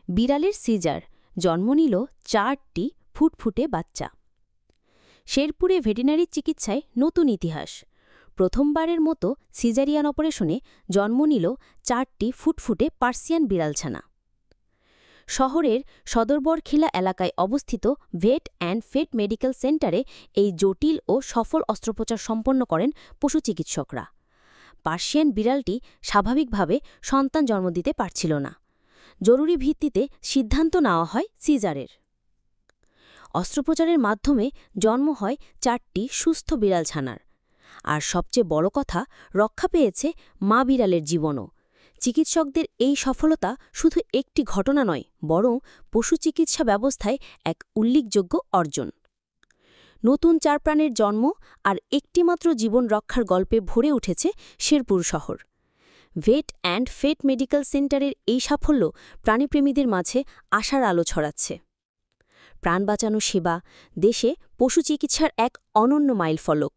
বিড়ালের সিজার, জন্ম নিল 4টি ফুটফুটে বাচ্চা। শেরপুরে ভেটেরিনারি চিকিৎসায় নতুন ইতিহাস। প্রথমবারের মতো সিজারিয়ান অপারেশনে জন্ম নিল 4টি ফুটফুটে পার্সিয়ান বিড়ালছানা। শহরের সদরবরখিলা এলাকায় অবস্থিত ভেট অ্যান্ড ফেট মেডিকেল সেন্টারে এই জটিল ও সফল অস্ত্রোপচার সম্পন্ন করেন পশু চিকিৎসকরা। পার্সিয়ান বিড়ালটি স্বাভাবিকভাবে সন্তান জন্ম দিতে পারছিল না। জরুরি ভিত্তিতে সিদ্ধান্ত নেওয়া হয় সিজারের। অস্ত্রোপচারের মাধ্যমে জন্ম হয় 4টি সুস্থ বিড়ালছানার। আর সবচেয়ে বড় কথা, রক্ষা পেয়েছে মা বিড়ালের জীবনও। চিকিৎসকদের এই সফলতা শুধু একটি ঘটনা নয়, বরং পশু চিকিৎসা ব্যবস্থায় এক উল্লেখযোগ্য অর্জন। নতুন 4 প্রাণের জন্ম আর একটিমাত্র জীবন রক্ষার গল্পে ভরে উঠেছে শেরপুর শহর। ভেট অ্যান্ড ফেট মেডিকেল সেন্টারের এই সাফল্য প্রাণীপ্রেমীদের মাঝে আশার আলো ছড়াচ্ছে। প্রাণ বাঁচানো সেবা দেশে পশু চিকিৎসার এক অনন্য মাইলফলক।